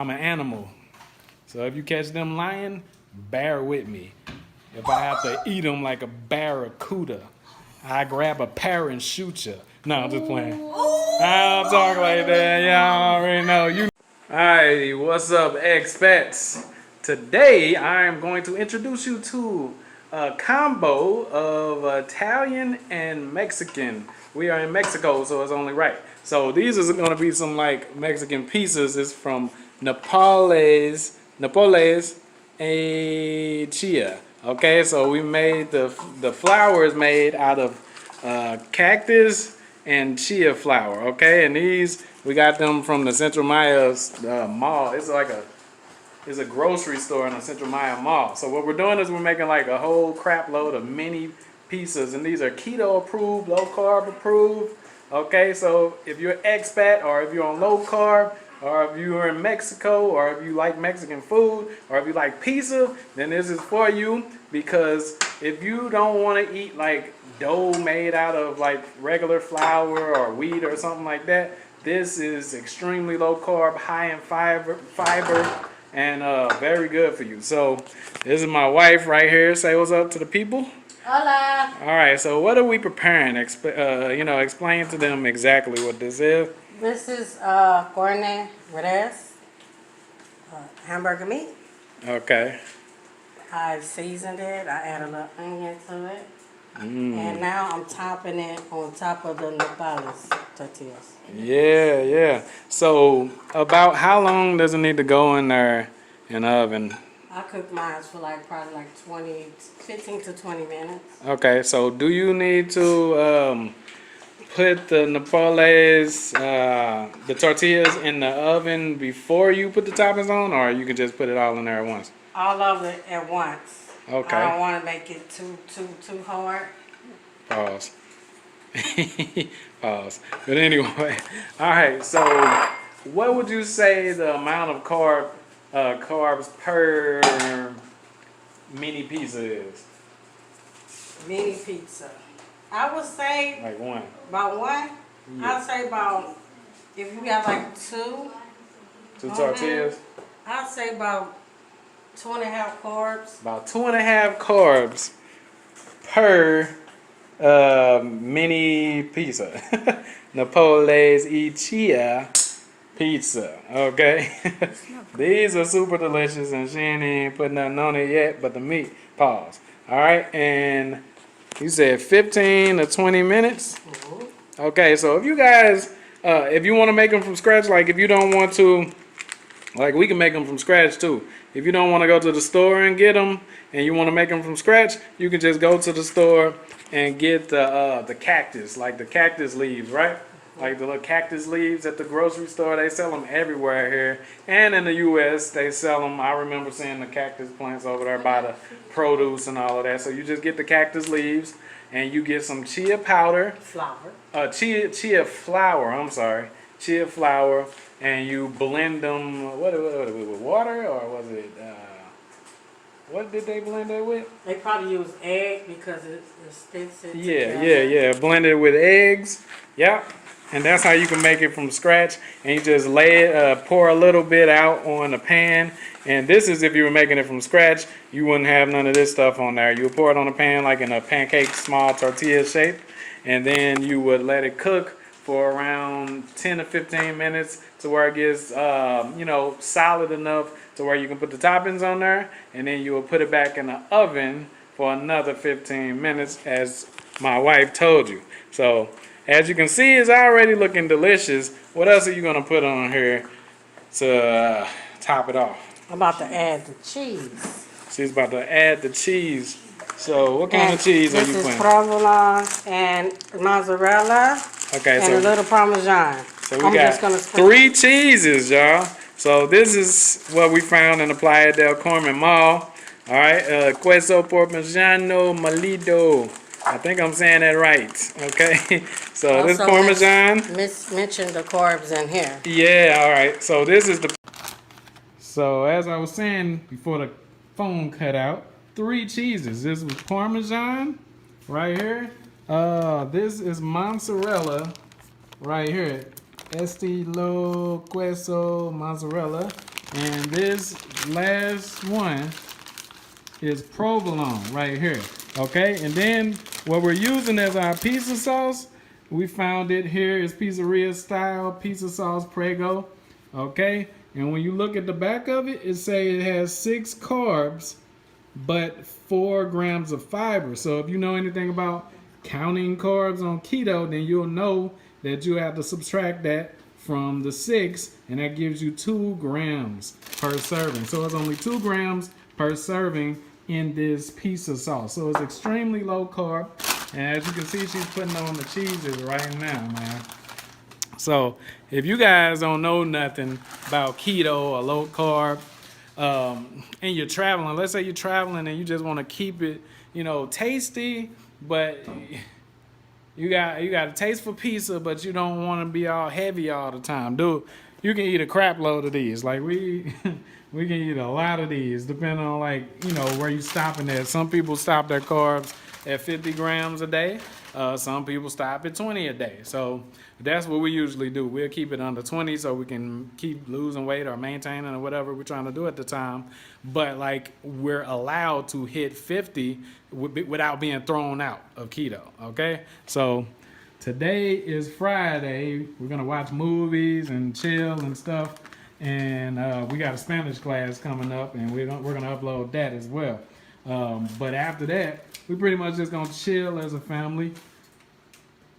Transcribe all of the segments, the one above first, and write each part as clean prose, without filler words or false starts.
I'm an animal. So if you catch them lying, bear with me. If I have to eat them like a barracuda, I grab a pear and shoot you. No, I'm just playing. I don't talk like that. Y'all already know. Alright, what's up, expats? Today I am going to introduce you to a combo of Italian and Mexican. We are in Mexico, so it's only right. So these are going to be some like Mexican pizzas. It's from Naples, a CHIA. Okay, so we made the flour is made out of cactus and chia flour. Okay, and these we got them from the Central Maya mall. It's a grocery store in the Central Maya mall. So what we're doing is we're making like a whole crap load of mini pizzas, and these are keto approved, low carb approved. Okay, so if you're an expat or if you're on low carb, or if you're in Mexico, or if you like Mexican food, or if you like pizza, then this is for you. Because if you don't want to eat like dough made out of like regular flour or wheat or something like that, this is extremely low carb, high in fiber, and very good for you. So this is my wife right here. Say what's up to the people. Hola. All right, so what are we preparing? Explain to them exactly what this is. This is carne res, hamburger meat. Okay. I seasoned it. I add a little onion to it. And now I'm topping it on top of the nopales tortillas. Yeah. So about how long does it need to go in there in the oven? I cook mine for probably 15 to 20 minutes. Okay, so do you need to put the nopales, the tortillas in the oven before you put the toppings on, or you can just put it all in there at once? All of it at once. Okay. I don't want to make it too hard. Pause. Pause. But anyway, all right. So, what would you say the amount of carbs per mini pizza is? Mini pizza. I would say Like one. about one. Yeah. I'd say about if you have like two. Two tortillas. I'd say about 2.5 carbs. About 2.5 carbs per mini pizza. Naples y Chia pizza. Okay. These are super delicious, and she ain't even put nothing on it yet but the meat. Pause. Alright, and you said 15 to 20 minutes? Okay, so if you guys, if you want to make them from scratch, like if you don't want to, like we can make them from scratch too. If you don't want to go to the store and get them, and you want to make them from scratch, you can just go to the store and get the cactus, like the cactus leaves, right? Like the little cactus leaves at the grocery store. They sell them everywhere here, and in the U.S. they sell them. I remember seeing the cactus plants over there by the produce and all of that. So you just get the cactus leaves, and you get some chia powder, chia flour. I'm sorry, chia flour. And you blend them, with water, or was it, what did they blend that with? They probably use egg because it sticks it together. Yeah. Blend it with eggs. Yep. And that's how you can make it from scratch. And you just lay it, pour a little bit out on the pan. And this is if you were making it from scratch, you wouldn't have none of this stuff on there. You would pour it on the pan like in a pancake, small tortilla shape. And then you would let it cook for around 10 to 15 minutes to where it gets, solid enough to where you can put the toppings on there. And then you will put it back in the oven for another 15 minutes, as my wife told you. So, as you can see, it's already looking delicious. What else are you going to put on here to top it off? I'm about to add the cheese. She's about to add the cheese. So, what kind of cheese are you putting? This is provolone and mozzarella. Okay, and a little Parmesan. So we got 3 cheeses, y'all. So this is what we found in the Playa del Carmen Mall. All right, queso parmigiano molido. I think I'm saying that right. Okay, so also this Parmesan. Mention the carbs in here. Yeah, all right. So this is the. So as I was saying before the phone cut out, 3 cheeses. This was Parmesan right here. This is mozzarella right here. Estilo queso mozzarella. And this last one is provolone right here. Okay, and then what we're using as our pizza sauce, we found it here is pizzeria style pizza sauce Prego. Okay, and when you look at the back of it, it say it has 6 carbs but 4 grams of fiber. So if you know anything about counting carbs on keto, then you'll know that you have to subtract that from the 6, and that gives you 2 grams per serving. So it's only 2 grams per serving in this pizza sauce. So it's extremely low carb. And as you can see, she's putting on the cheeses right now, man. So if you guys don't know nothing about keto or low carb, and you're traveling, let's say you're traveling and you just want to keep it, you know, tasty, but you got a taste for pizza, but you don't want to be all heavy all the time. Dude, you can eat a crap load of these. Like we can eat a lot of these, depending on, like, you know, where you stopping at. Some people stop their carbs at 50 grams a day. Some people stop at 20 a day. So that's what we usually do. We'll keep it under 20 so we can keep losing weight or maintaining or whatever we're trying to do at the time. But like, we're allowed to hit 50 without being thrown out of keto. Okay, so today is Friday. We're gonna watch movies and chill and stuff, and we got a Spanish class coming up, and we're gonna upload that as well. But after that, we pretty much just gonna chill as a family.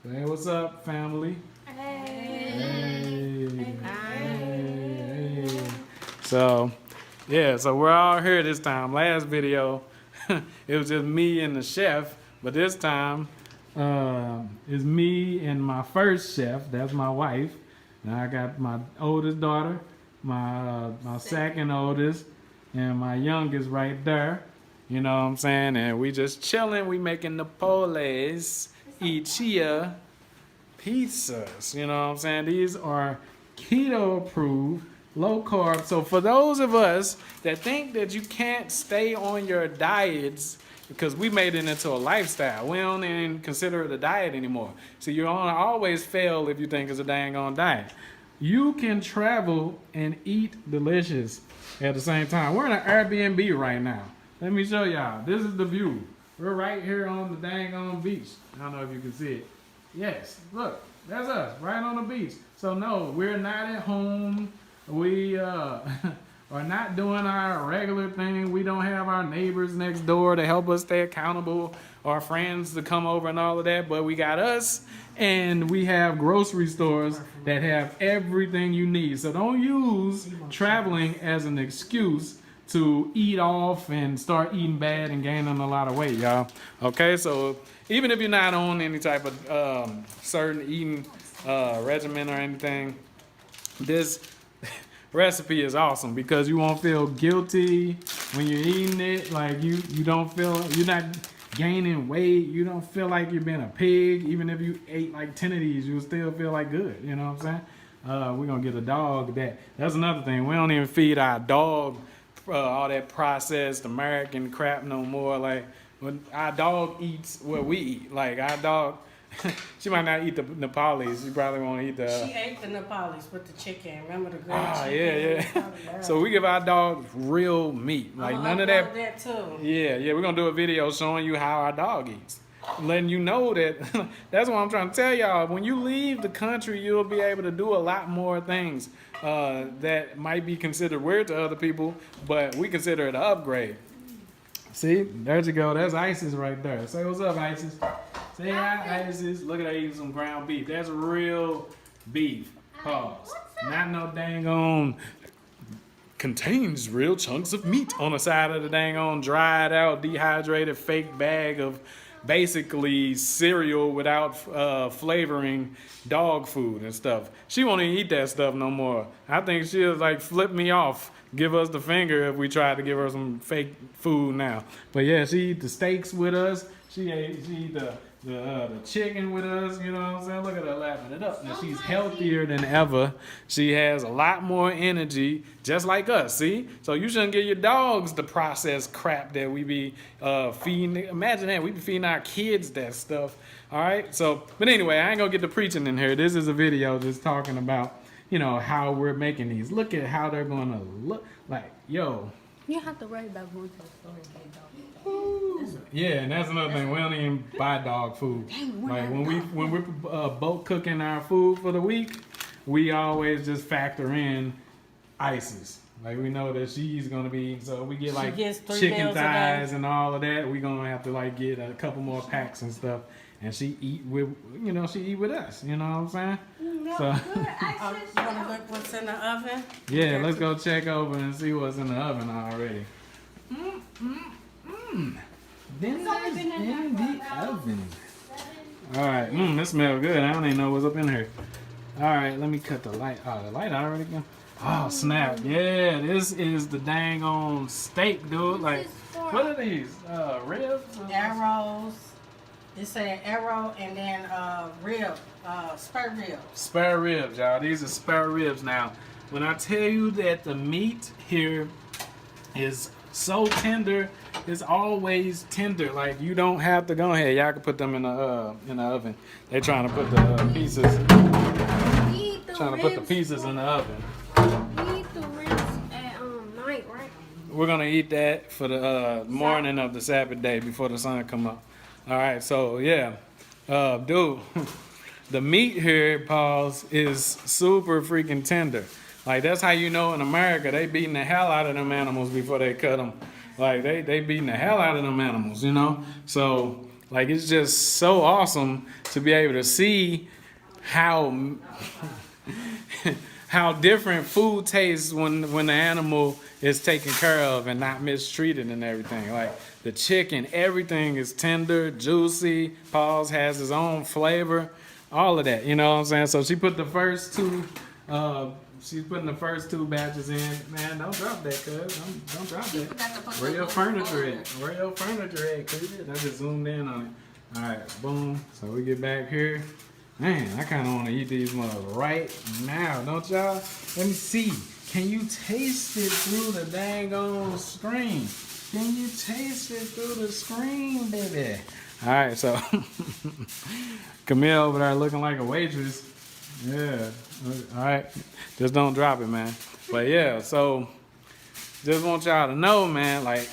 Hey, what's up, family? Hey. Hey. So, yeah, so we're all here this time. Last video, it was just me and the chef, but this time, it's me and my first chef. That's my wife. Now I got my oldest daughter, my second oldest, and my youngest right there. You know what I'm saying? And we just chilling. We making Napales CHIA pizzas. You know what I'm saying? These are keto approved, low carb. So for those of us that think that you can't stay on your diets, because we made it into a lifestyle, we don't even consider it a diet anymore. So you're gonna always fail if you think it's a dang on diet. You can travel and eat delicious at the same time. We're in an Airbnb right now. Let me show y'all. This is the view. We're right here on the dang on beach. I don't know if you can see it. Yes, look, that's us, right on the beach. So no, we're not at home. We are not doing our regular thing. We don't have our neighbors next door to help us stay accountable, or friends to come over and all of that. But we got us, and we have grocery stores that have everything you need. So don't use traveling as an excuse to eat off and start eating bad and gaining a lot of weight, y'all. Okay, so even if you're not on any type of certain eating regimen or anything, this recipe is awesome because you won't feel guilty when you're eating it. Like you don't feel, you're not gaining weight. You don't feel like you're being a pig. Even if you ate like 10 of these, you'll still feel like good. You know what I'm saying? We're gonna get a dog. That's another thing. We don't even feed our dog all that processed American crap no more. Like, when our dog eats what we eat. Like, our dog, she might not eat the Nepalese. She probably won't eat the... She ate the Nepalese with the chicken. Remember the grilled chicken? Yeah. So we give our dogs real meat. Like, none of that... that too. Yeah, we're going to do a video showing you how our dog eats. Letting you know that, that's what I'm trying to tell y'all. When you leave the country, you'll be able to do a lot more things that might be considered weird to other people, but we consider it an upgrade. See, there you go. That's Isis right there. Say what's up, Isis. Say hi, Isis. Look at her eating some ground beef. That's real beef. Pause. Not no dang on contains real chunks of meat on the side of the dang on dried out, dehydrated, fake bag of basically cereal without flavoring dog food and stuff. She won't even eat that stuff no more. I think she'll like flip me off, give us the finger if we try to give her some fake food now. But yeah, she eat the steaks with us. She eat the chicken with us, you know what I'm saying? Look at her lapping it up. Now she's healthier than ever. She has a lot more energy, just like us, see? So you shouldn't give your dogs the processed crap that we be feeding. Imagine that, we be feeding our kids that stuff, all right? So, but anyway, I ain't gonna get to preaching in here. This is a video just talking about, you know, how we're making these. Look at how they're going to look. Like, yo. You don't have to worry about going to the store and getting dog. Yeah, and that's another thing. We don't even buy dog food. Like when we're bulk cooking our food for the week, we always just factor in ices. Like we know that she's gonna be, so we get like chicken thighs and all of that. We're gonna have to like get a couple more packs and stuff. And she eat with, you know, she eat with us. You know what I'm saying? No, so, good. You wanna look what's in the oven? Yeah, let's go check over and see what's in the oven already. Dinner's in the oven. All right, this smells good. I don't even know what's up in here. All right, let me cut the light. Oh, the light already gone. Oh, snap. Yeah, this is the dang on steak, dude. Like, what are these? Ribs? Arrows. It said arrow and then rib, spare ribs. Spare ribs, y'all. These are spare ribs. Now, when I tell you that the meat here is so tender, it's always tender. Like you don't have to go ahead. Y'all can put them in the oven. They're trying to put the pieces. Trying to put the pieces in the oven. We eat the ribs at night, right? We're gonna eat that for the morning of the Sabbath day before the sun come up. All right, so yeah, dude, the meat here, Pauls, is super freaking tender. Like that's how you know in America they beating the hell out of them animals before they cut them. Like they beating the hell out of them animals, you know. So like it's just so awesome to be able to see how how different food tastes when the animal is taken care of and not mistreated and everything. Like the chicken, everything is tender, juicy. Paul's has his own flavor, all of that. You know what I'm saying? So she put the first two. She's putting the first two batches in. Man, don't drop that, cuz. Don't drop that. Where your furniture at? Where your furniture at, cuz? I just zoomed in on it. All right, boom. So we get back here. Man, I kind of want to eat these motherfuckers right now, don't y'all? Let me see. Can you taste it through the dang on screen? Can you taste it through the screen, baby? All right, so Camille over there looking like a waitress. Yeah. All right. Just don't drop it, man. But yeah, so just want y'all to know, man, like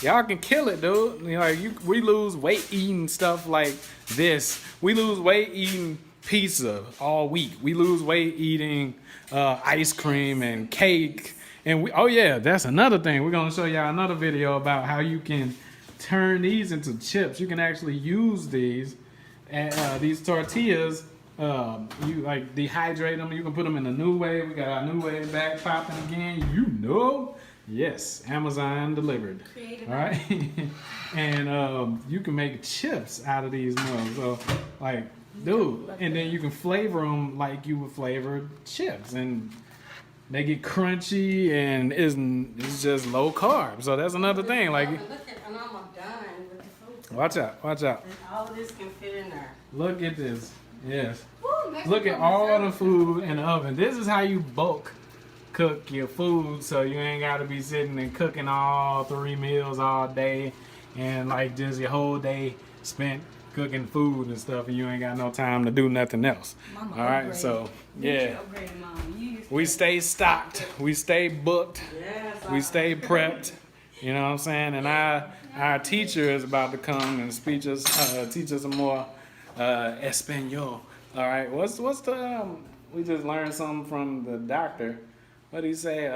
y'all can kill it, dude. You know, like we lose weight eating stuff like this. We lose weight eating pizza all week. We lose weight eating ice cream and cake. And oh yeah, that's another thing. We're gonna show y'all another video about how you can turn these into chips. You can actually use these tortillas. You like dehydrate them. You can put them in a new way. We got our new way back popping again. You know, yes, Amazon delivered. All right, and you can make chips out of these mugs. So like, dude, and then you can flavor them like you would flavor chips, and they get crunchy and it's just low carb. So that's another thing. Like, Look at, and I'm done with the food. watch out, watch out. And all of this can fit in there. Look at this. Yes. Look at all the food in the oven. This is how you bulk cook your food, so you ain't got to be sitting and cooking all 3 meals all day and like just your whole day spent cooking food and stuff, and you ain't got no time to do nothing else. Mama all right, upgraded. so yeah, Mama. we stay stocked, we stay booked, Yes, we stay prepped. You know what I'm saying? And our teacher is about to come and teach us some more Espanol. All right, what's the we just learned something from the doctor. What did he say?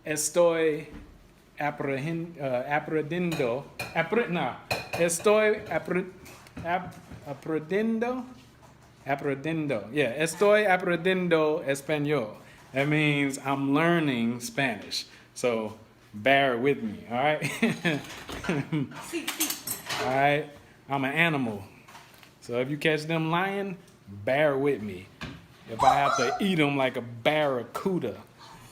Estoy aprendiendo. Estoy aprendiendo. Yeah, estoy aprendiendo español. That means I'm learning Spanish. So bear with me, all right? All right, I'm an animal. So if you catch them lying, bear with me. If I have to eat them like a barracuda,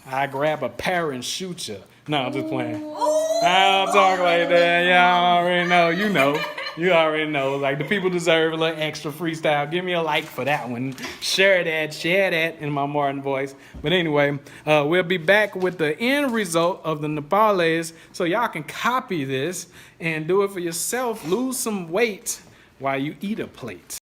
I grab a pear and shoot you. No, I'm just playing. I don't talk like that. Y'all already know. You know. You already know. Like, the people deserve a little extra freestyle. Give me a like for that one. Share that in my Martin voice. But anyway, we'll be back with the end result of the Nopales, so y'all can copy this and do it for yourself. Lose some weight while you eat a plate.